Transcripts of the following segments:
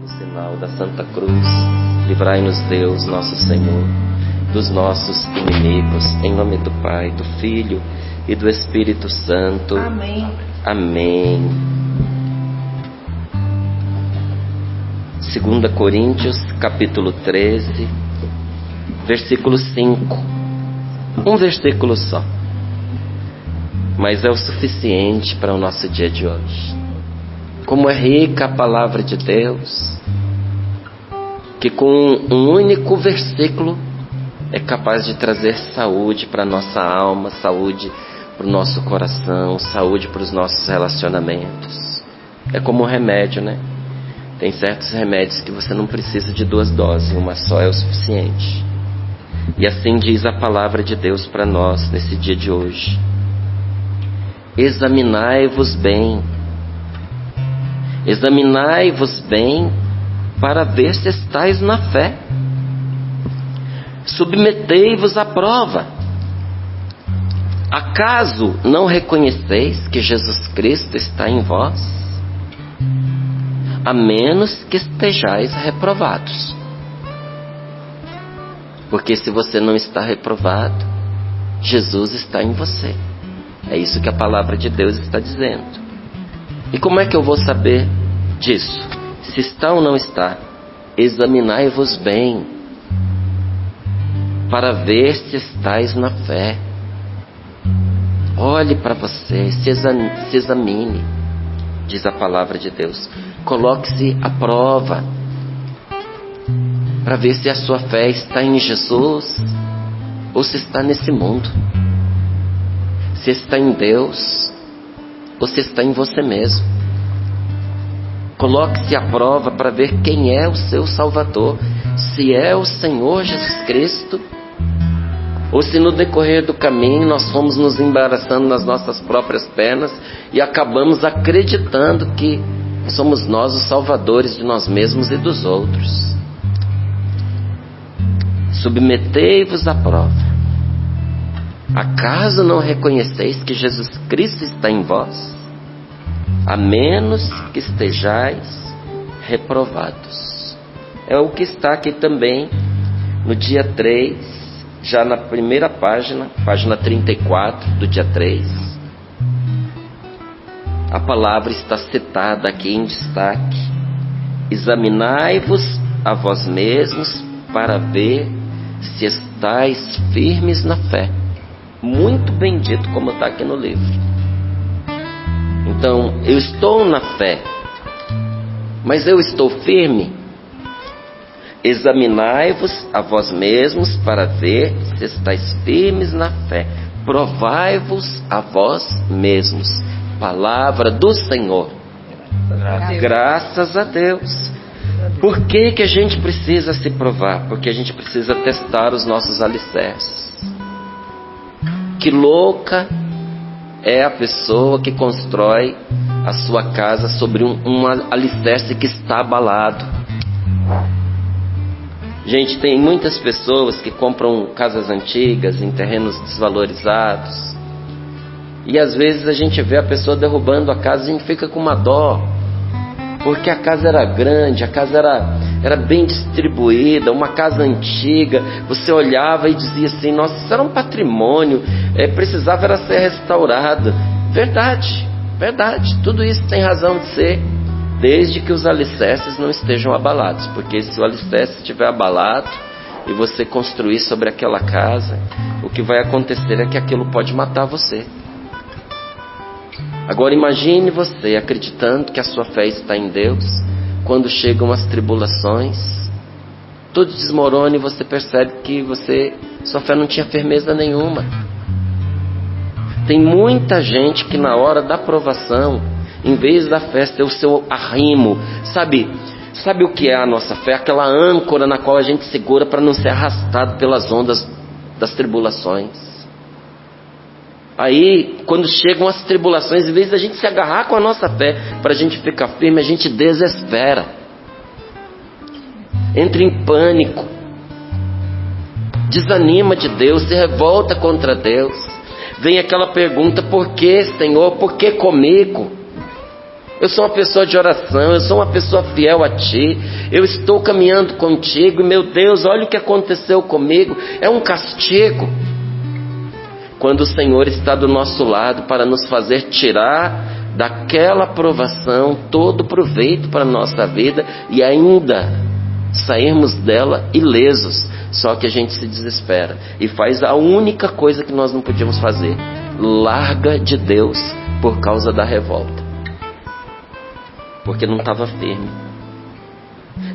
pelo sinal da Santa Cruz, livrai-nos Deus, nosso Senhor, dos nossos inimigos, em nome do Pai, do Filho e do Espírito Santo. Amém. Amém. 2 Coríntios, capítulo 13, versículo 5. Um versículo só, mas é o suficiente para o nosso dia de hoje. Como é rica a palavra de Deus, que com um único versículo é capaz de trazer saúde para a nossa alma, saúde para o nosso coração, saúde para os nossos relacionamentos. É como um remédio, né? Tem certos remédios que você não precisa de 2 doses, uma só é o suficiente. E assim diz a palavra de Deus para nós nesse dia de hoje: examinai-vos bem para ver se estáis na fé. Submetei-vos à prova. Acaso não reconheceis que Jesus Cristo está em vós? A menos que estejais reprovados. Porque se você não está reprovado, Jesus está em você. É isso que a palavra de Deus está dizendo. E como é que eu vou saber disso? Se está ou não está? Examinai-vos bem, para ver se estáis na fé. Olhe para você, se examine, diz a palavra de Deus. Coloque-se à prova, para ver se a sua fé está em Jesus, ou se está nesse mundo. Se está em Deus, ou se está em você mesmo. Coloque-se à prova para ver quem é o seu Salvador. Se é o Senhor Jesus Cristo, ou se no decorrer do caminho nós fomos nos embaraçando nas nossas próprias pernas e acabamos acreditando que somos nós os salvadores de nós mesmos e dos outros. Submetei-vos à prova. Acaso não reconheceis que Jesus Cristo está em vós? A menos que estejais reprovados. É o que está aqui também no dia 3, já na primeira página 34 do dia 3. A palavra está citada aqui em destaque: examinai-vos a vós mesmos para ver se estáis firmes na fé. Muito bem dito, como está aqui no livro. Então, eu estou na fé, mas eu estou firme? Examinai-vos a vós mesmos para ver se estáis firmes na fé. Provai-vos a vós mesmos. Palavra do Senhor. Graças a Deus. Por que que a gente precisa se provar? Porque a gente precisa testar os nossos alicerces. Que louca é a pessoa que constrói a sua casa sobre um alicerce que está abalado. Gente, tem muitas pessoas que compram casas antigas em terrenos desvalorizados, e às vezes a gente vê a pessoa derrubando a casa e a gente fica com uma dó, porque a casa era grande, a casa era bem distribuída, uma casa antiga. Você olhava e dizia assim: nossa, isso era um patrimônio, precisava era ser restaurado. Verdade, tudo isso tem razão de ser, desde que os alicerces não estejam abalados. Porque se o alicerce estiver abalado e você construir sobre aquela casa, o que vai acontecer é que aquilo pode matar você. Agora imagine você acreditando que a sua fé está em Deus, quando chegam as tribulações, tudo desmorona e você percebe que sua fé não tinha firmeza nenhuma. Tem muita gente que na hora da provação, em vez da fé ter o seu arrimo, sabe o que é a nossa fé? Aquela âncora na qual a gente segura para não ser arrastado pelas ondas das tribulações. Aí, quando chegam as tribulações, em vez da gente se agarrar com a nossa fé para a gente ficar firme, a gente desespera, entra em pânico, desanima de Deus, se revolta contra Deus. Vem aquela pergunta: por que, Senhor? Por que comigo? Eu sou uma pessoa de oração, eu sou uma pessoa fiel a Ti, eu estou caminhando contigo, e meu Deus, olha o que aconteceu comigo, é um castigo. Quando o Senhor está do nosso lado para nos fazer tirar daquela provação todo proveito para a nossa vida e ainda sairmos dela ilesos, só que a gente se desespera e faz a única coisa que nós não podíamos fazer: larga de Deus por causa da revolta, porque não estava firme.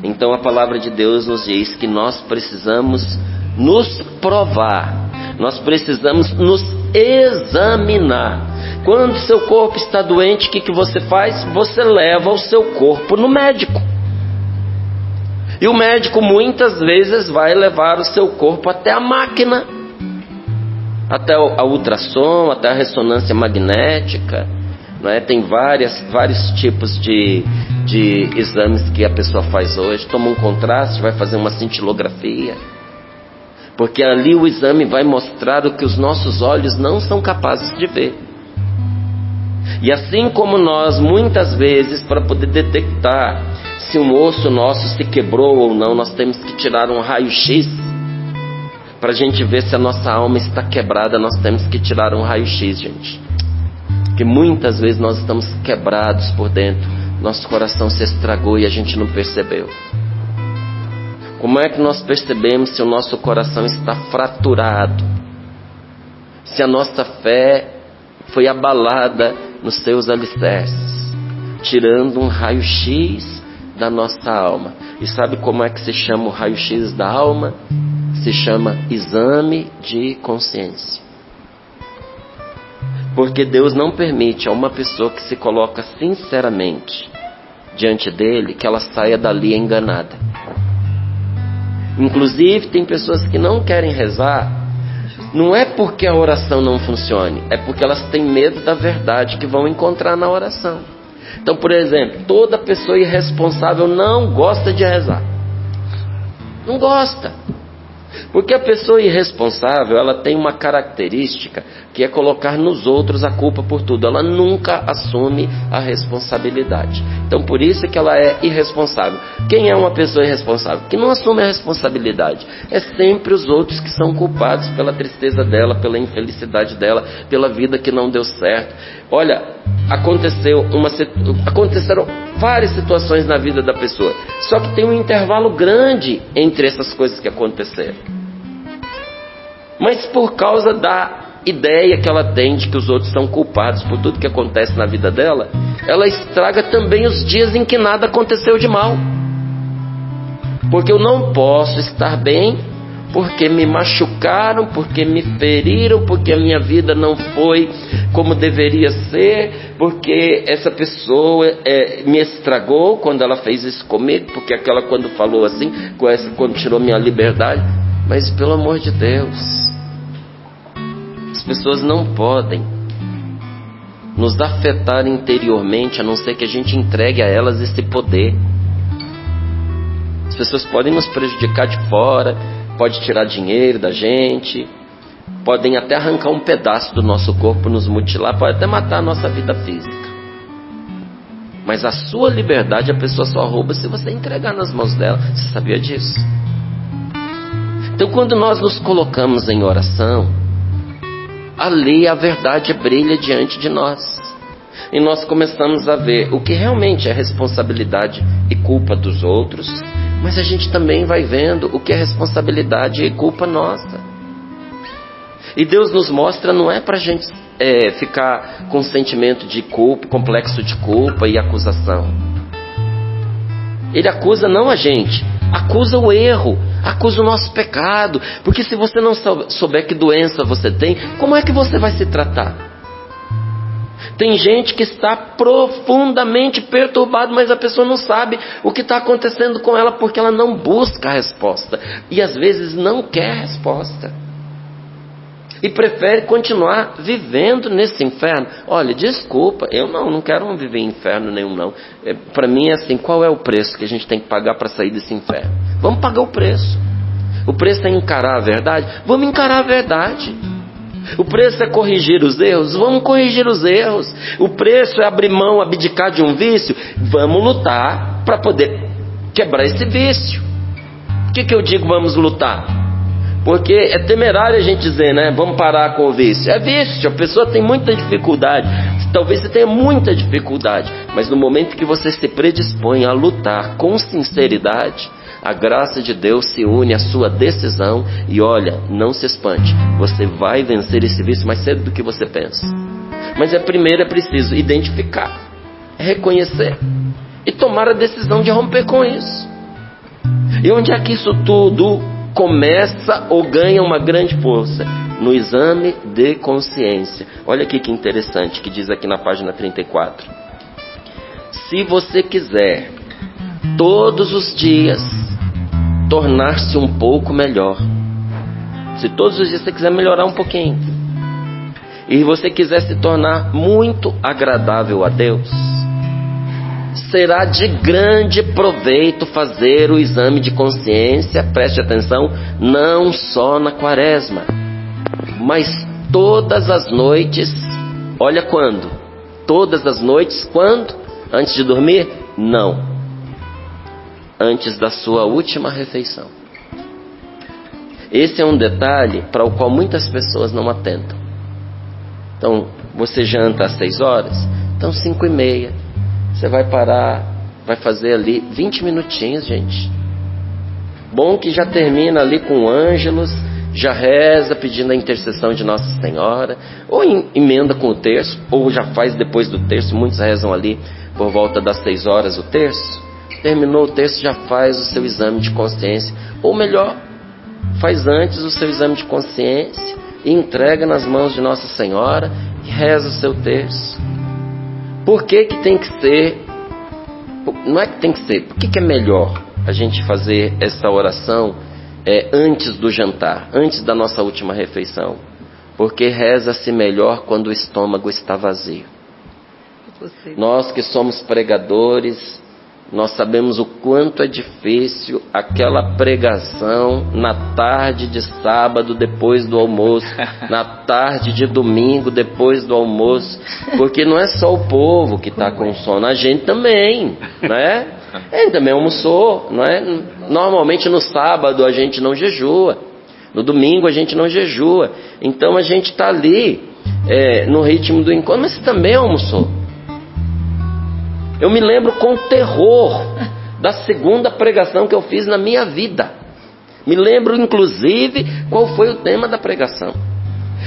Então a palavra de Deus nos diz que nós precisamos nos provar, nós precisamos nos examinar. Quando seu corpo está doente, o que você faz? Você leva o seu corpo no médico. E o médico muitas vezes vai levar o seu corpo até a máquina, até a ultrassom, até a ressonância magnética, não é? Tem vários tipos de exames que a pessoa faz hoje. Toma um contraste, vai fazer uma cintilografia, porque ali o exame vai mostrar o que os nossos olhos não são capazes de ver. E assim como nós, muitas vezes, para poder detectar se um osso nosso se quebrou ou não, nós temos que tirar um raio-x. Para a gente ver se a nossa alma está quebrada, nós temos que tirar um raio-x, gente. Porque muitas vezes nós estamos quebrados por dentro, nosso coração se estragou e a gente não percebeu. Como é que nós percebemos se o nosso coração está fraturado? Se a nossa fé foi abalada nos seus alicerces? Tirando um raio-x da nossa alma. E sabe como é que se chama o raio-x da alma? Se chama exame de consciência. Porque Deus não permite a uma pessoa que se coloca sinceramente diante dele, que ela saia dali enganada. Inclusive tem pessoas que não querem rezar, não é porque a oração não funcione, é porque elas têm medo da verdade que vão encontrar na oração. Então, por exemplo, toda pessoa irresponsável não gosta de rezar. Não gosta. Porque a pessoa irresponsável, ela tem uma característica que é colocar nos outros a culpa por tudo. Ela nunca assume a responsabilidade. Então, por isso que ela é irresponsável. Quem é uma pessoa irresponsável? Que não assume a responsabilidade. É sempre os outros que são culpados pela tristeza dela, pela infelicidade dela, pela vida que não deu certo. Olha, aconteceram várias situações na vida da pessoa. Só que tem um intervalo grande entre essas coisas que aconteceram. Mas por causa da ideia que ela tem de que os outros são culpados por tudo que acontece na vida dela, ela estraga também os dias em que nada aconteceu de mal. Porque eu não posso estar bem porque me machucaram, porque me feriram, porque a minha vida não foi como deveria ser, porque essa pessoa me estragou quando ela fez isso comigo, porque aquela quando falou assim, quando tirou minha liberdade. Mas pelo amor de Deus, as pessoas não podem nos afetar interiormente, a não ser que a gente entregue a elas esse poder. As pessoas podem nos prejudicar de fora, pode tirar dinheiro da gente, podem até arrancar um pedaço do nosso corpo, nos mutilar, pode até matar a nossa vida física. Mas a sua liberdade a pessoa só rouba se você entregar nas mãos dela. Você sabia disso? Então, quando nós nos colocamos em oração, ali a verdade brilha diante de nós. E nós começamos a ver o que realmente é responsabilidade e culpa dos outros, mas a gente também vai vendo o que é responsabilidade e culpa nossa. E Deus nos mostra, não é para a gente ficar com sentimento de culpa, complexo de culpa e acusação. Ele acusa não a gente, acusa o erro, acusa o nosso pecado. Porque se você não souber que doença você tem, como é que você vai se tratar? Tem gente que está profundamente perturbado, mas a pessoa não sabe o que está acontecendo com ela, porque ela não busca a resposta. E às vezes não quer resposta. E prefere continuar vivendo nesse inferno. Olha, desculpa, eu não quero viver em inferno nenhum não. Para mim é assim, qual é o preço que a gente tem que pagar para sair desse inferno? Vamos pagar o preço. O preço é encarar a verdade? Vamos encarar a verdade. O preço é corrigir os erros? Vamos corrigir os erros. O preço é abrir mão, abdicar de um vício? Vamos lutar para poder quebrar esse vício. Por que eu digo vamos lutar? Porque é temerário a gente dizer, né? Vamos parar com o vício. É vício, a pessoa tem muita dificuldade. Talvez você tenha muita dificuldade, mas no momento que você se predispõe a lutar com sinceridade, a graça de Deus se une à sua decisão e olha, não se espante, você vai vencer esse vício mais cedo do que você pensa. Mas primeiro é preciso identificar, reconhecer e tomar a decisão de romper com isso. E onde é que isso tudo começa ou ganha uma grande força? No exame de consciência. Olha aqui que interessante, que diz aqui na página 34. Se você quiser, todos os dias, tornar-se um pouco melhor, se todos os dias você quiser melhorar um pouquinho, e você quiser se tornar muito agradável a Deus, será de grande proveito fazer o exame de consciência, preste atenção, não só na quaresma, mas todas as noites. Olha quando? Todas as noites, quando? Antes de dormir? Não. Antes da sua última refeição. Esse é um detalhe para o qual muitas pessoas não atentam. Então, você janta às 6 horas, então 5:30, você vai parar, vai fazer ali 20 minutinhos, gente. Bom que já termina ali com o Ângelus, já reza pedindo a intercessão de Nossa Senhora, ou emenda com o terço, ou já faz depois do terço. Muitos rezam ali por volta das 6 horas o terço. Terminou o terço, já faz o seu exame de consciência, ou melhor, faz antes o seu exame de consciência e entrega nas mãos de Nossa Senhora e reza o seu terço. Por que tem que ser? Não é que tem que ser, por que é melhor a gente fazer essa oração antes do jantar, antes da nossa última refeição? Porque reza-se melhor quando o estômago está vazio. Nós que somos pregadores, nós sabemos o quanto é difícil aquela pregação na tarde de sábado depois do almoço, na tarde de domingo depois do almoço, porque não é só o povo que está com sono, a gente também, né? A gente também almoçou, não é? Normalmente no sábado a gente não jejua, no domingo a gente não jejua, então a gente está ali no ritmo do encontro, mas você também almoçou. Eu me lembro com terror da segunda pregação que eu fiz na minha vida. Me lembro, inclusive, qual foi o tema da pregação.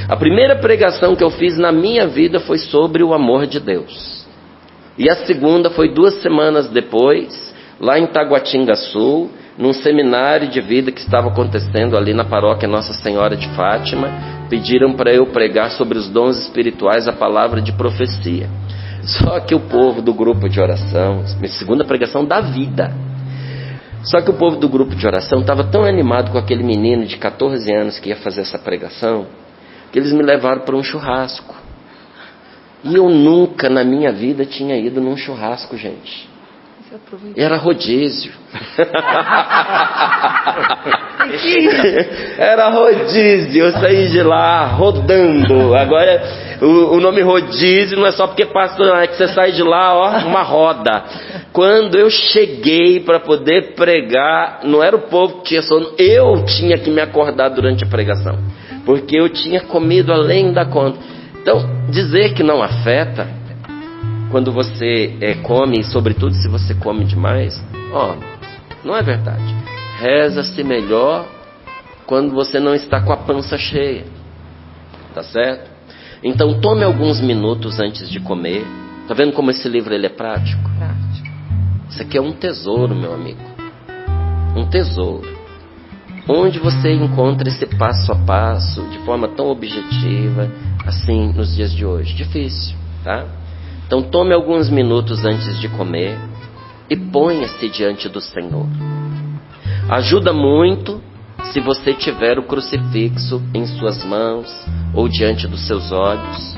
A primeira pregação que eu fiz na minha vida foi sobre o amor de Deus. E a segunda foi 2 semanas depois, lá em Taguatinga Sul, num seminário de vida que estava acontecendo ali na paróquia Nossa Senhora de Fátima. Pediram para eu pregar sobre os dons espirituais, a palavra de profecia. Só que o povo do grupo de oração, minha segunda pregação da vida, só que o povo do grupo de oração estava tão animado com aquele menino de 14 anos que ia fazer essa pregação, que eles me levaram para um churrasco. E eu nunca na minha vida tinha ido num churrasco, gente. Era rodízio. Era rodízio. Eu saí de lá rodando. Agora o nome rodízio não é só porque passa, é que você sai de lá, ó, uma roda. Quando eu cheguei para poder pregar, não era o povo que tinha sono, eu tinha que me acordar durante a pregação, porque eu tinha comido além da conta. Então, dizer que não afeta quando você come, sobretudo se você come demais, não é verdade. Reza-se melhor quando você não está com a pança cheia, tá certo? Então tome alguns minutos antes de comer. Tá vendo como esse livro ele é prático? Prático. Isso aqui é um tesouro, meu amigo, um tesouro, onde você encontra esse passo a passo de forma tão objetiva assim nos dias de hoje. Difícil, tá? Então tome alguns minutos antes de comer e ponha-se diante do Senhor. Ajuda muito se você tiver o crucifixo em suas mãos ou diante dos seus olhos,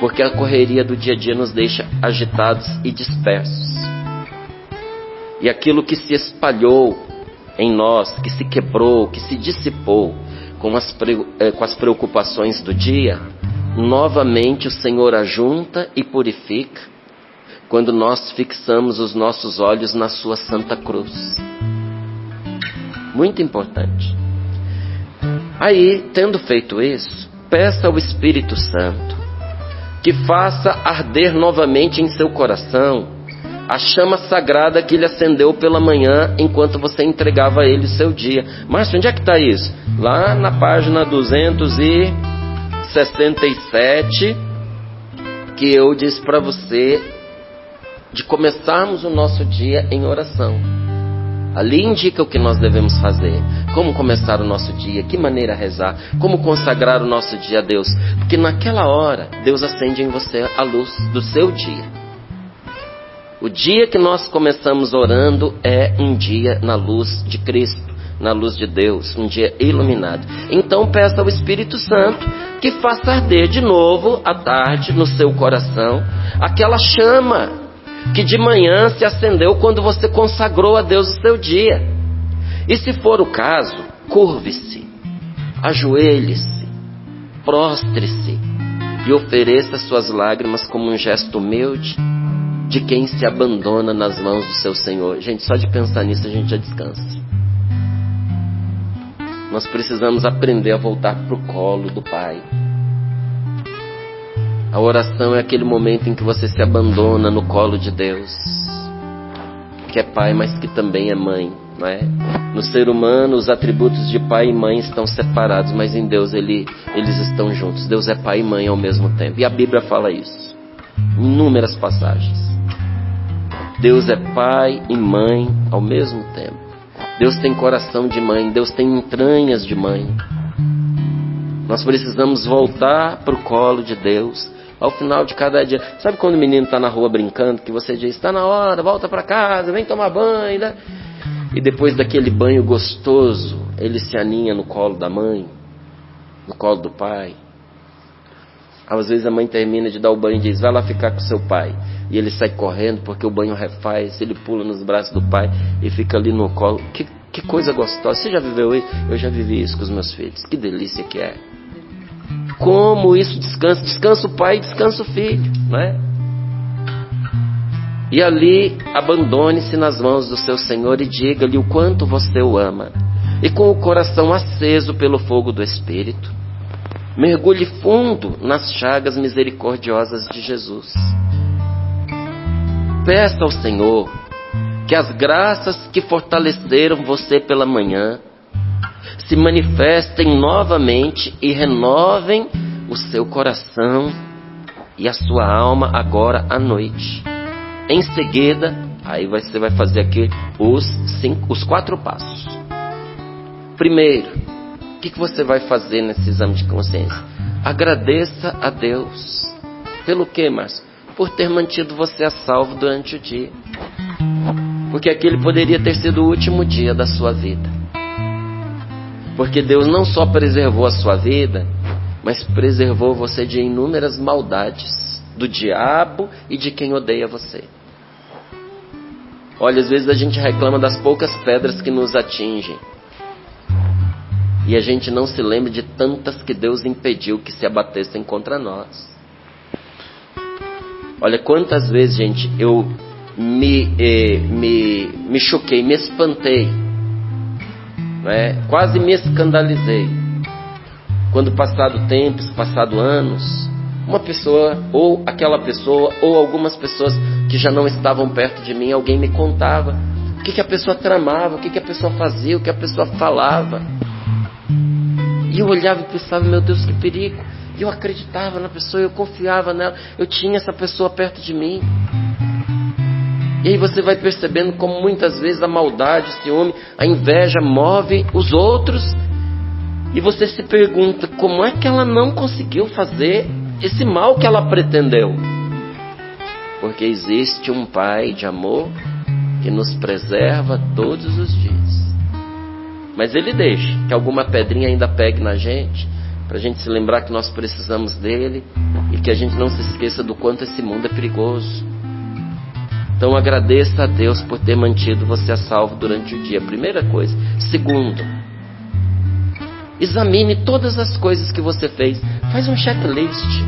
porque a correria do dia a dia nos deixa agitados e dispersos. E aquilo que se espalhou em nós, que se quebrou, que se dissipou, com as preocupações do dia, novamente o Senhor ajunta e purifica quando nós fixamos os nossos olhos na sua Santa Cruz. Muito importante. Aí, tendo feito isso, peça ao Espírito Santo que faça arder novamente em seu coração a chama sagrada que ele acendeu pela manhã enquanto você entregava a ele o seu dia. Márcio, onde é que está isso? Lá na página 267, que eu disse para você de começarmos o nosso dia em oração. Ali indica o que nós devemos fazer, como começar o nosso dia, que maneira rezar, como consagrar o nosso dia a Deus. Porque naquela hora, Deus acende em você a luz do seu dia. O dia que nós começamos orando é um dia na luz de Cristo, na luz de Deus, um dia iluminado. Então peça ao Espírito Santo que faça arder de novo à tarde no seu coração aquela chama que de manhã se acendeu quando você consagrou a Deus o seu dia. E se for o caso, curve-se, ajoelhe-se, prostre-se e ofereça suas lágrimas como um gesto humilde de quem se abandona nas mãos do seu Senhor. Gente, só de pensar nisso a gente já descansa. Nós precisamos aprender a voltar para o colo do Pai. A oração é aquele momento em que você se abandona no colo de Deus, que é Pai, mas que também é Mãe, não é? No ser humano, os atributos de Pai e Mãe estão separados, mas em Deus eles estão juntos. Deus é Pai e Mãe ao mesmo tempo. E a Bíblia fala isso em inúmeras passagens. Deus é Pai e Mãe ao mesmo tempo. Deus tem coração de mãe, Deus tem entranhas de mãe. Nós precisamos voltar para o colo de Deus ao final de cada dia. Sabe quando o menino está na rua brincando, que você diz, está na hora, volta para casa, vem tomar banho, né? E depois daquele banho gostoso, ele se aninha no colo da mãe, no colo do pai. Às vezes a mãe termina de dar o banho e diz, vai lá ficar com seu pai. E ele sai correndo porque o banho refaz, ele pula nos braços do pai e fica ali no colo. Que coisa gostosa. Você já viveu isso? Eu já vivi isso com os meus filhos. Que delícia que é. Como isso descansa. Descansa o pai e descansa o filho, não é? E ali, abandone-se nas mãos do seu Senhor e diga-lhe o quanto você o ama. E com o coração aceso pelo fogo do Espírito, mergulhe fundo nas chagas misericordiosas de Jesus. Peça ao Senhor que as graças que fortaleceram você pela manhã se manifestem novamente e renovem o seu coração e a sua alma agora à noite. Em seguida, aí você vai fazer aqui os 4 passos. Primeiro, o que você vai fazer nesse exame de consciência? Agradeça a Deus. Pelo quê, Márcio? Por ter mantido você a salvo durante o dia. Porque aquele poderia ter sido o último dia da sua vida. Porque Deus não só preservou a sua vida, mas preservou você de inúmeras maldades do diabo e de quem odeia você. Olha, às vezes a gente reclama das poucas pedras que nos atingem. E a gente não se lembra de tantas que Deus impediu que se abatessem contra nós. Olha, quantas vezes, gente, eu me choquei, me espantei, não é? Quase me escandalizei. Quando passado tempos, passado anos, uma pessoa, ou aquela pessoa, ou algumas pessoas que já não estavam perto de mim, alguém me contava o que a pessoa tramava, o que a pessoa fazia, o que a pessoa falava. E eu olhava e pensava, meu Deus, que perigo. E eu acreditava na pessoa, eu confiava nela, eu tinha essa pessoa perto de mim. E aí você vai percebendo como muitas vezes a maldade, o ciúme, a inveja move os outros. E você se pergunta, como é que ela não conseguiu fazer esse mal que ela pretendeu? Porque existe um Pai de amor que nos preserva todos os dias. Mas Ele deixa que alguma pedrinha ainda pegue na gente, para a gente se lembrar que nós precisamos dele e que a gente não se esqueça do quanto esse mundo é perigoso. Então agradeça a Deus por ter mantido você a salvo durante o dia. Primeira coisa. Segundo, Examine todas as coisas que você fez. Faz um checklist.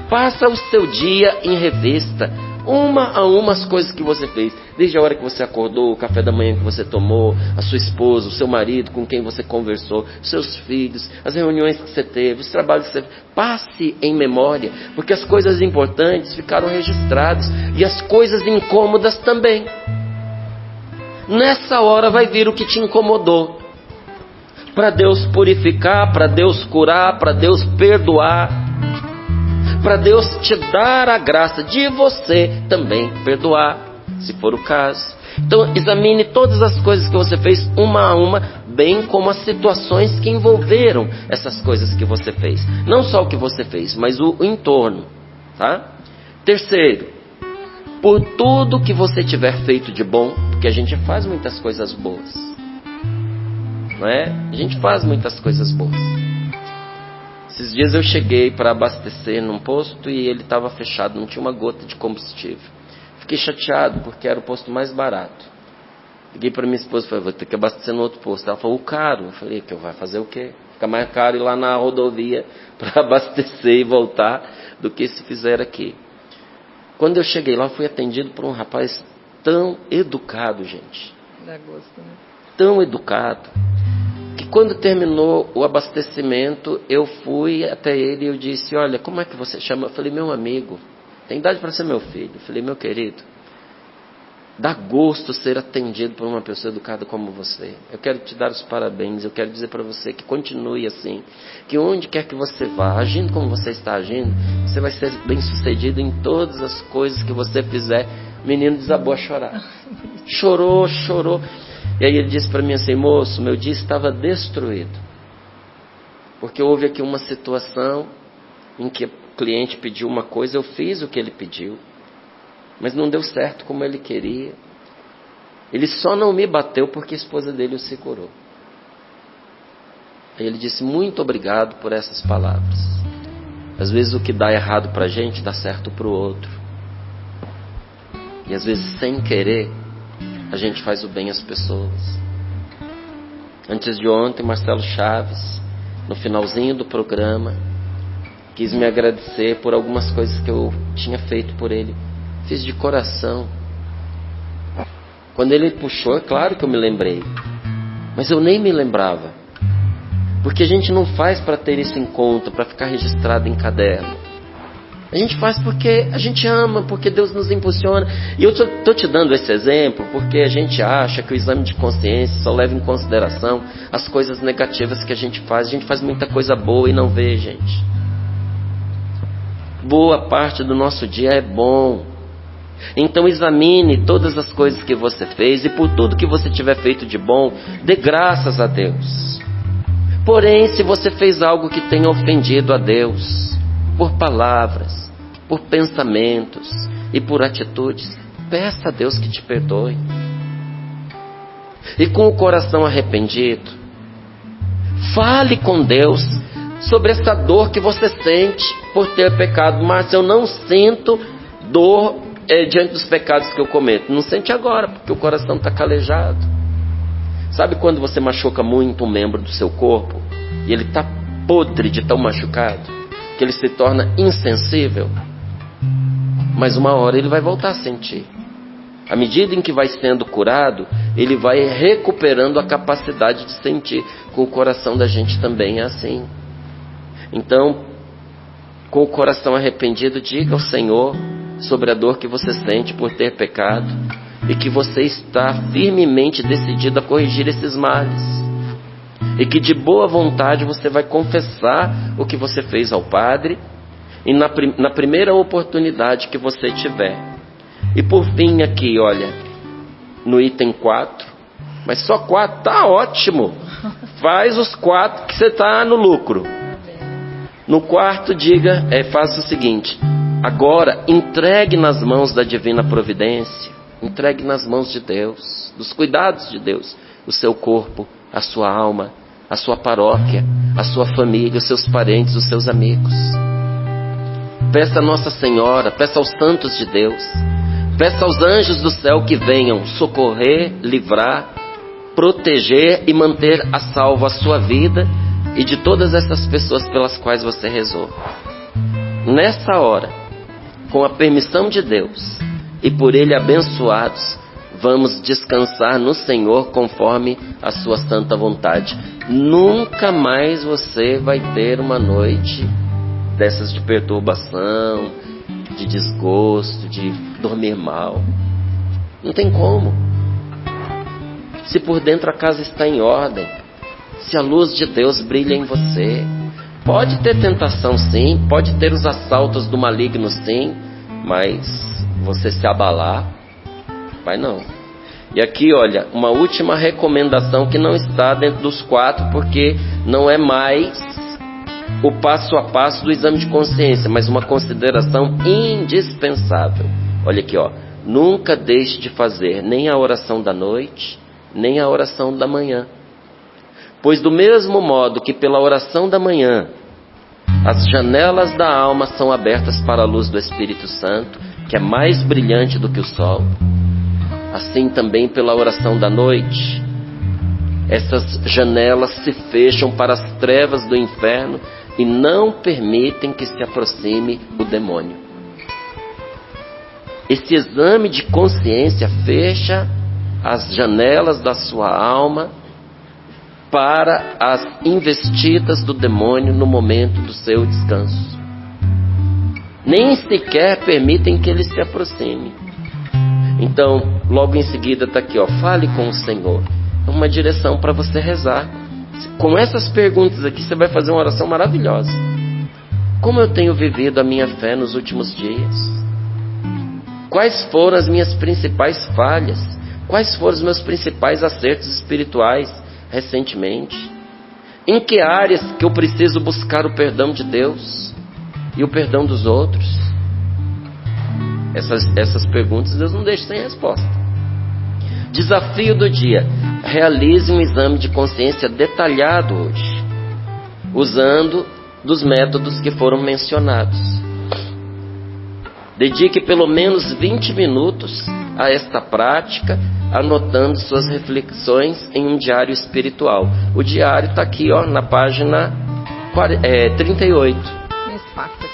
Passa o seu dia em revista. Uma a uma as coisas que você fez. Desde a hora que você acordou, o café da manhã que você tomou, a sua esposa, o seu marido com quem você conversou, seus filhos, as reuniões que você teve, os trabalhos que você fez. Passe em memória, porque as coisas importantes ficaram registradas e as coisas incômodas também. Nessa hora vai vir o que te incomodou. Para Deus purificar, para Deus curar, para Deus perdoar, para Deus te dar a graça de você também perdoar, se for o caso. Então examine todas as coisas que você fez uma a uma, bem como as situações que envolveram essas coisas que você fez. Não só o que você fez, mas o entorno, tá? Terceiro, por tudo que você tiver feito de bom, porque a gente faz muitas coisas boas, não é? A gente faz muitas coisas boas. Esses dias eu cheguei para abastecer num posto e ele estava fechado, não tinha uma gota de combustível. Fiquei chateado porque era o posto mais barato. Liguei para minha esposa e falei, vou ter que abastecer no outro posto. Ela falou, o caro. Eu falei, que eu vai fazer o quê? Fica mais caro ir lá na rodovia para abastecer e voltar do que se fizer aqui. Quando eu cheguei lá, fui atendido por um rapaz tão educado, gente. Dá gosto, né? Tão educado. Que quando terminou o abastecimento, eu fui até ele e eu disse, olha, como é que você chama? Eu falei, meu amigo, tem idade para ser meu filho. Eu falei, meu querido, dá gosto ser atendido por uma pessoa educada como você. Eu quero te dar os parabéns, eu quero dizer para você que continue assim, que onde quer que você vá, agindo como você está agindo, você vai ser bem sucedido em todas as coisas que você fizer. O menino desabou a chorar. Chorou, chorou. E aí ele disse para mim assim, moço, meu dia estava destruído. Porque houve aqui uma situação em que o cliente pediu uma coisa, eu fiz o que ele pediu, mas não deu certo como ele queria. Ele só não me bateu porque a esposa dele o segurou. Aí ele disse, muito obrigado por essas palavras. Às vezes o que dá errado para a gente, dá certo para o outro. E às vezes sem querer, a gente faz o bem às pessoas. Antes de ontem, Marcelo Chaves, no finalzinho do programa, quis me agradecer por algumas coisas que eu tinha feito por ele. Fiz de coração. Quando ele puxou, é claro que eu me lembrei. Mas eu nem me lembrava. Porque a gente não faz para ter isso em conta, para ficar registrado em caderno. A gente faz porque a gente ama, porque Deus nos impulsiona. E eu estou te dando esse exemplo porque a gente acha que o exame de consciência só leva em consideração as coisas negativas que a gente faz. A gente faz muita coisa boa e não vê, gente. Boa parte do nosso dia é bom. Então examine todas as coisas que você fez e por tudo que você tiver feito de bom, dê graças a Deus. Porém, se você fez algo que tenha ofendido a Deus, por palavras, por pensamentos e por atitudes, peça a Deus que te perdoe. E com o coração arrependido, fale com Deus sobre essa dor que você sente por ter pecado. Márcio, eu não sinto dor diante dos pecados que eu cometo. Não sente agora, porque o coração está calejado. Sabe quando você machuca muito um membro do seu corpo e ele está podre de tão machucado, que ele se torna insensível? Mas uma hora ele vai voltar a sentir. À medida em que vai sendo curado, ele vai recuperando a capacidade de sentir. Com o coração da gente também é assim. Então, com o coração arrependido, diga ao Senhor sobre a dor que você sente por ter pecado e que você está firmemente decidido a corrigir esses males. E que de boa vontade você vai confessar o que você fez ao Padre e na primeira oportunidade que você tiver. E por fim aqui, olha, no item 4, mas só 4, tá ótimo. Faz os 4 que você está no lucro. No quarto, diga, faça o seguinte: agora entregue nas mãos da divina providência, entregue nas mãos de Deus, dos cuidados de Deus, o seu corpo, a sua alma, a sua paróquia, a sua família, os seus parentes, os seus amigos. Peça a Nossa Senhora, peça aos santos de Deus, peça aos anjos do céu que venham socorrer, livrar, proteger e manter a salvo a sua vida e de todas essas pessoas pelas quais você rezou. Nessa hora, com a permissão de Deus e por Ele abençoados, vamos descansar no Senhor conforme a sua santa vontade. Nunca mais você vai ter uma noite dessas de perturbação, de desgosto, de dormir mal. Não tem como. Se por dentro a casa está em ordem, se a luz de Deus brilha em você, pode ter tentação sim, pode ter os assaltos do maligno sim, mas você se abalar, vai não. E aqui, olha, uma última recomendação que não está dentro dos 4, porque não é mais o passo a passo do exame de consciência, mas uma consideração indispensável. Olha aqui, ó. Nunca deixe de fazer nem a oração da noite, nem a oração da manhã. Pois do mesmo modo que pela oração da manhã, as janelas da alma são abertas para a luz do Espírito Santo, que é mais brilhante do que o sol, assim também pela oração da noite, essas janelas se fecham para as trevas do inferno e não permitem que se aproxime o demônio. Esse exame de consciência fecha as janelas da sua alma para as investidas do demônio no momento do seu descanso. Nem sequer permitem que ele se aproxime. Então, logo em seguida está aqui, ó, fale com o Senhor. É uma direção para você rezar. Com essas perguntas aqui, você vai fazer uma oração maravilhosa. Como eu tenho vivido a minha fé nos últimos dias? Quais foram as minhas principais falhas? Quais foram os meus principais acertos espirituais recentemente? Em que áreas que eu preciso buscar o perdão de Deus e o perdão dos outros? Essas perguntas Deus não deixa sem resposta. Desafio do dia: realize um exame de consciência detalhado hoje, usando dos métodos que foram mencionados. Dedique pelo menos 20 minutos a esta prática, anotando suas reflexões em um diário espiritual. O diário está aqui, ó, na página 38.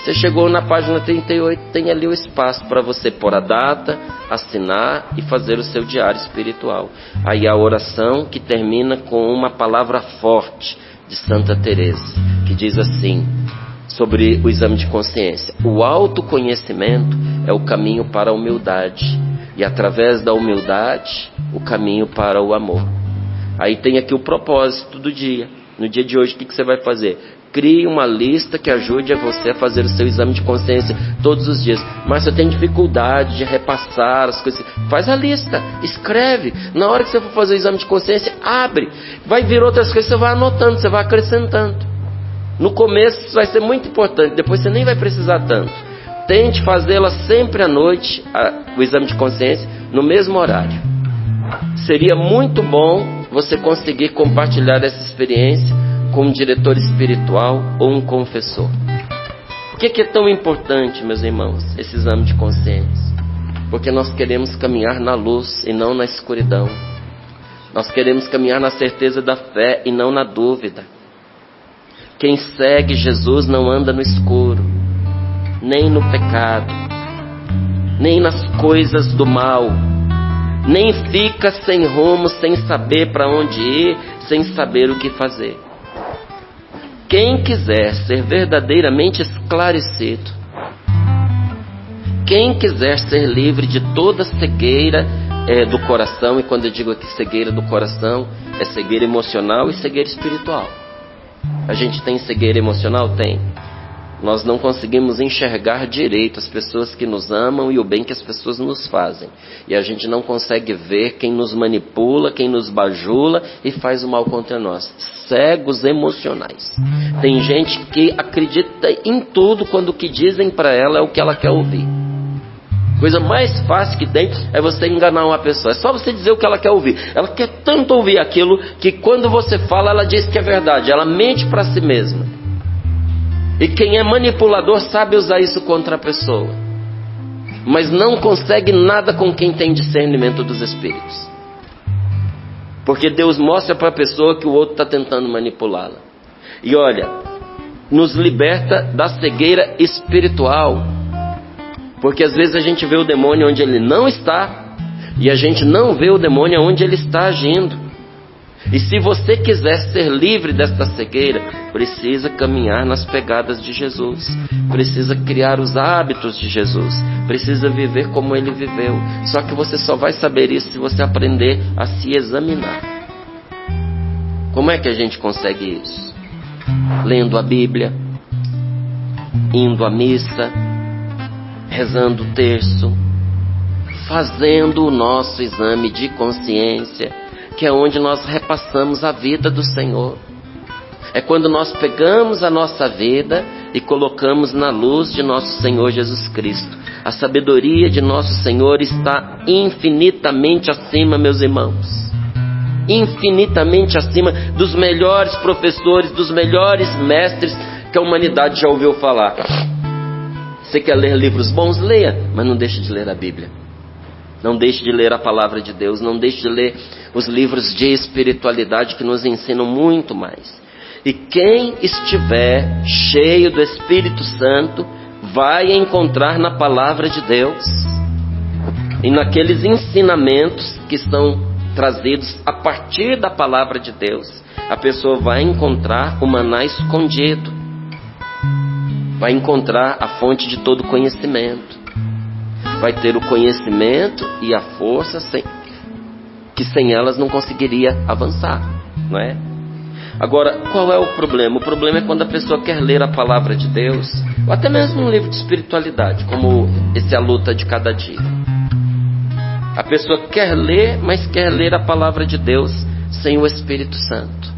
Você chegou na página 38, tem ali o espaço para você pôr a data, assinar e fazer o seu diário espiritual. Aí a oração que termina com uma palavra forte de Santa Teresa, que diz assim, sobre o exame de consciência: o autoconhecimento é o caminho para a humildade, e através da humildade, o caminho para o amor. Aí tem aqui o propósito do dia. No dia de hoje, o que você vai fazer? Crie uma lista que ajude a você a fazer o seu exame de consciência todos os dias. Mas você tem dificuldade de repassar as coisas. Faz a lista, escreve. Na hora que você for fazer o exame de consciência, abre. Vai vir outras coisas, você vai anotando, você vai acrescentando. No começo isso vai ser muito importante, depois você nem vai precisar tanto. Tente fazê-la sempre à noite, o exame de consciência, no mesmo horário. Seria muito bom você conseguir compartilhar essa experiência com um diretor espiritual ou um confessor. Por que é tão importante, meus irmãos, esse exame de consciência? Porque nós queremos caminhar na luz e não na escuridão. Nós queremos caminhar na certeza da fé e não na dúvida. Quem segue Jesus não anda no escuro, nem no pecado, nem nas coisas do mal, nem fica sem rumo, sem saber para onde ir, sem saber o que fazer. Quem quiser ser verdadeiramente esclarecido, quem quiser ser livre de toda cegueira do coração, e quando eu digo aqui cegueira do coração, é cegueira emocional e cegueira espiritual. A gente tem cegueira emocional? Tem. Nós não conseguimos enxergar direito as pessoas que nos amam e o bem que as pessoas nos fazem. E a gente não consegue ver quem nos manipula, quem nos bajula e faz o mal contra nós. Cegos emocionais. Tem gente que acredita em tudo quando o que dizem para ela é o que ela quer ouvir. Coisa mais fácil que tem é você enganar uma pessoa. É só você dizer o que ela quer ouvir. Ela quer tanto ouvir aquilo que quando você fala, ela diz que é verdade. Ela mente para si mesma. E quem é manipulador sabe usar isso contra a pessoa, mas não consegue nada com quem tem discernimento dos espíritos. Porque Deus mostra para a pessoa que o outro está tentando manipulá-la. E olha, nos liberta da cegueira espiritual. Porque às vezes a gente vê o demônio onde ele não está, e a gente não vê o demônio onde ele está agindo. E se você quiser ser livre desta cegueira, precisa caminhar nas pegadas de Jesus, precisa criar os hábitos de Jesus, precisa viver como ele viveu. Só que você só vai saber isso se você aprender a se examinar. Como é que a gente consegue isso? Lendo a Bíblia, indo à missa, rezando o terço, fazendo o nosso exame de consciência, que é onde nós repassamos a vida do Senhor. É quando nós pegamos a nossa vida e colocamos na luz de nosso Senhor Jesus Cristo. A sabedoria de nosso Senhor está infinitamente acima, meus irmãos, infinitamente acima dos melhores professores, dos melhores mestres que a humanidade já ouviu falar. Você quer ler livros bons? Leia, mas não deixe de ler a Bíblia. Não deixe de ler a palavra de Deus, não deixe de ler os livros de espiritualidade que nos ensinam muito mais. E quem estiver cheio do Espírito Santo vai encontrar na palavra de Deus e naqueles ensinamentos que estão trazidos a partir da palavra de Deus. A pessoa vai encontrar o maná escondido, vai encontrar a fonte de todo conhecimento. Vai ter o conhecimento e a força que sem elas não conseguiria avançar, não é? Agora, qual é o problema? O problema é quando a pessoa quer ler a palavra de Deus, ou até mesmo um livro de espiritualidade, como esse A Luta de Cada Dia. A pessoa quer ler, mas quer ler a palavra de Deus sem o Espírito Santo.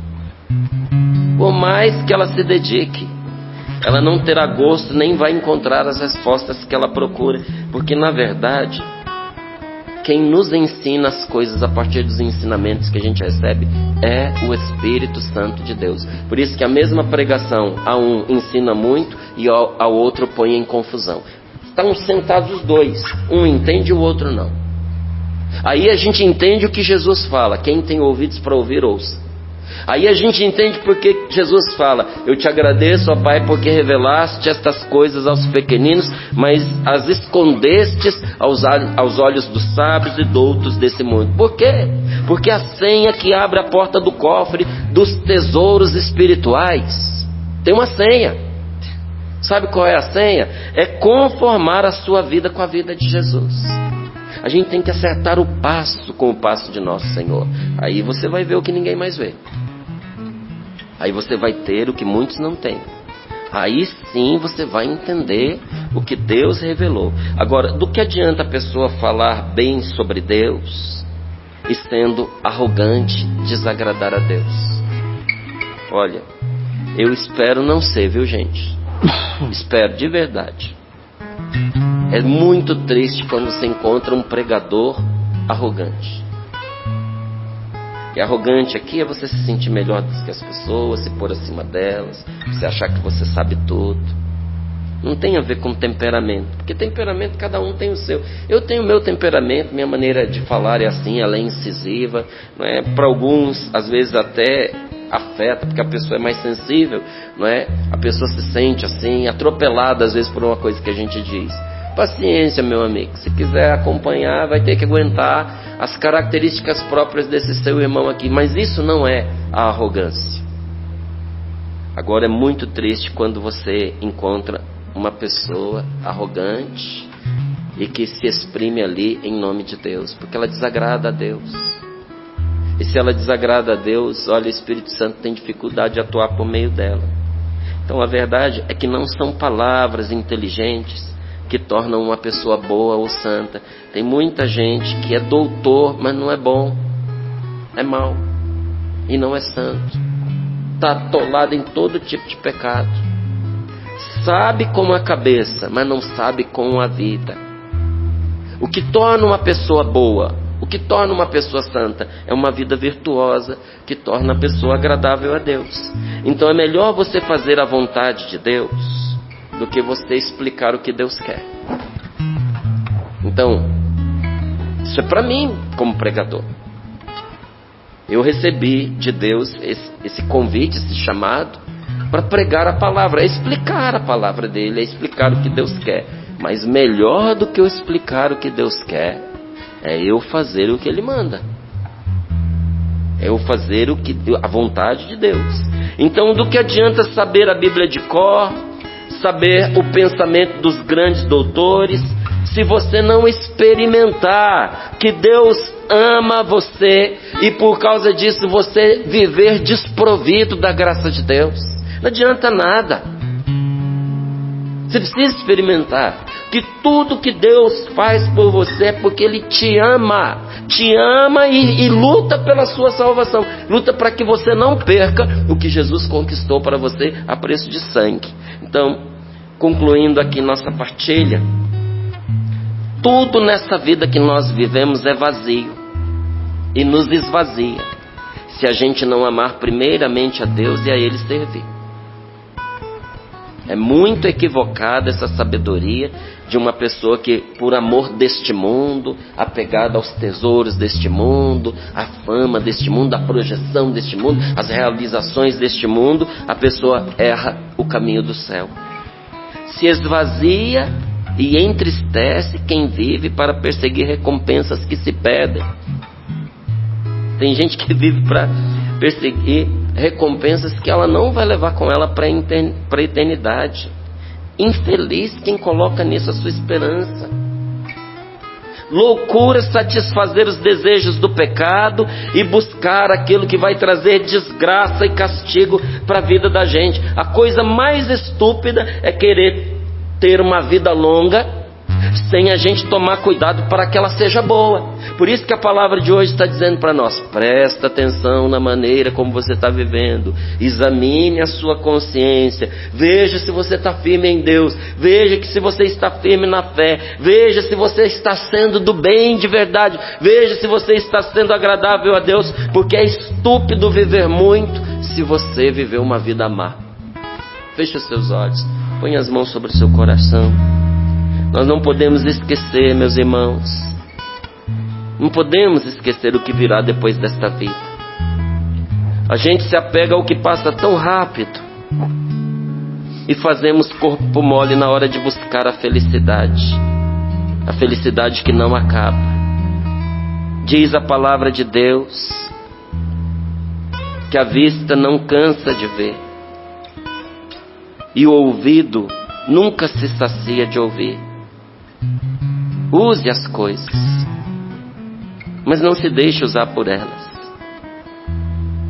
Por mais que ela se dedique, ela não terá gosto, nem vai encontrar as respostas que ela procura. Porque na verdade, quem nos ensina as coisas a partir dos ensinamentos que a gente recebe é o Espírito Santo de Deus. Por isso que a mesma pregação, a um ensina muito e ao outro põe em confusão. Estão sentados os dois, um entende e o outro não. Aí a gente entende o que Jesus fala: quem tem ouvidos para ouvir, ouça. Aí a gente entende porque Jesus fala: eu te agradeço, ó Pai, porque revelaste estas coisas aos pequeninos, mas as escondestes aos olhos dos sábios e doutos desse mundo. Por quê? Porque a senha que abre a porta do cofre dos tesouros espirituais tem uma senha. Sabe qual é a senha? É conformar a sua vida com a vida de Jesus. A gente tem que acertar o passo com o passo de nosso Senhor. Aí você vai ver o que ninguém mais vê. Aí você vai ter o que muitos não têm. Aí sim você vai entender o que Deus revelou. Agora, do que adianta a pessoa falar bem sobre Deus e sendo arrogante, desagradar a Deus? Olha, eu espero não ser, viu, gente? Espero de verdade. É muito triste quando você encontra um pregador arrogante. E arrogante aqui é você se sentir melhor do que as pessoas, se pôr acima delas, você achar que você sabe tudo. Não tem a ver com temperamento, porque temperamento cada um tem o seu. Eu tenho o meu temperamento, minha maneira de falar é assim, ela é incisiva, não é? Para alguns, às vezes até afeta, porque a pessoa é mais sensível, não é? A pessoa se sente assim, atropelada às vezes por uma coisa que a gente diz. Paciência, meu amigo, se quiser acompanhar, vai ter que aguentar as características próprias desse seu irmão aqui, mas isso não é a arrogância. Agora é muito triste quando você encontra uma pessoa arrogante e que se exprime ali em nome de Deus, porque ela desagrada a Deus. E se ela desagrada a Deus, olha, o Espírito Santo tem dificuldade de atuar por meio dela. Então a verdade é que não são palavras inteligentes que tornam uma pessoa boa ou santa. Tem muita gente que é doutor, mas não é bom, é mau e não é santo. Está atolado em todo tipo de pecado. Sabe com a cabeça, mas não sabe com a vida. O que torna uma pessoa boa, o que torna uma pessoa santa, é uma vida virtuosa, que torna a pessoa agradável a Deus. Então é melhor você fazer a vontade de Deus do que você explicar o que Deus quer. Então, isso é para mim como pregador. Eu recebi de Deus esse convite, esse chamado, para pregar a palavra, é explicar a palavra dele, é explicar o que Deus quer. Mas melhor do que eu explicar o que Deus quer, é eu fazer o que ele manda. É eu fazer a vontade de Deus. Então, do que adianta saber a Bíblia de cor, saber o pensamento dos grandes doutores, se você não experimentar que Deus ama você e por causa disso você viver desprovido da graça de Deus? Não adianta nada. Você precisa experimentar que tudo que Deus faz por você é porque Ele te ama e luta pela sua salvação, luta para que você não perca o que Jesus conquistou para você a preço de sangue. Então, concluindo aqui nossa partilha, tudo nessa vida que nós vivemos é vazio e nos esvazia se a gente não amar primeiramente a Deus e a Ele servir. É muito equivocada essa sabedoria de uma pessoa que, por amor deste mundo, apegada aos tesouros deste mundo, à fama deste mundo, à projeção deste mundo, às realizações deste mundo, a pessoa erra o caminho do céu. Se esvazia e entristece quem vive para perseguir recompensas que se pedem. Tem gente que vive para perseguir recompensas que ela não vai levar com ela para a eternidade. Infeliz quem coloca nisso a sua esperança. Loucura satisfazer os desejos do pecado e buscar aquilo que vai trazer desgraça e castigo para a vida da gente. A coisa mais estúpida é querer ter uma vida longa sem a gente tomar cuidado para que ela seja boa. Por isso que a palavra de hoje está dizendo para nós: presta atenção na maneira como você está vivendo, examine a sua consciência, veja se você está firme em Deus, veja que se você está firme na fé, veja se você está sendo do bem de verdade, veja se você está sendo agradável a Deus, porque é estúpido viver muito se você viver uma vida má. Feche os seus olhos, põe as mãos sobre o seu coração. Nós não podemos esquecer, meus irmãos, não podemos esquecer o que virá depois desta vida. A gente se apega ao que passa tão rápido e fazemos corpo mole na hora de buscar a felicidade que não acaba. Diz a palavra de Deus que a vista não cansa de ver e o ouvido nunca se sacia de ouvir. Use as coisas, mas não se deixe usar por elas.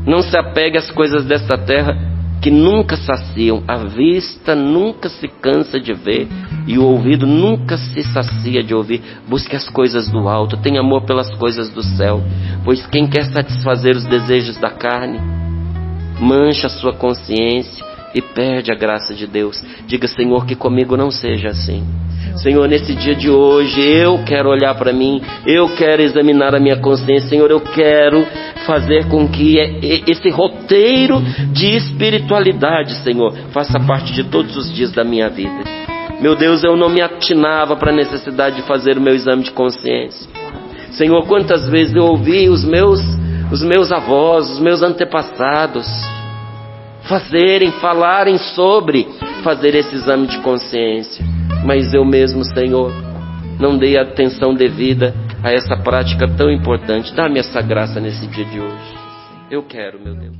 Não se apegue às coisas desta terra que nunca saciam. A vista nunca se cansa de ver e o ouvido nunca se sacia de ouvir. Busque as coisas do alto, tenha amor pelas coisas do céu, pois quem quer satisfazer os desejos da carne mancha a sua consciência e perde a graça de Deus. Diga: Senhor, que comigo não seja assim. Senhor, nesse dia de hoje eu quero olhar para mim, eu quero examinar a minha consciência. Senhor, eu quero fazer com que esse roteiro de espiritualidade, Senhor, faça parte de todos os dias da minha vida. Meu Deus, eu não me atinava para a necessidade de fazer o meu exame de consciência. Senhor, quantas vezes eu ouvi os meus avós, os meus antepassados falarem sobre fazer esse exame de consciência, mas eu mesmo, Senhor, não dei atenção devida a essa prática tão importante. Dá-me essa graça nesse dia de hoje. Eu quero, meu Deus.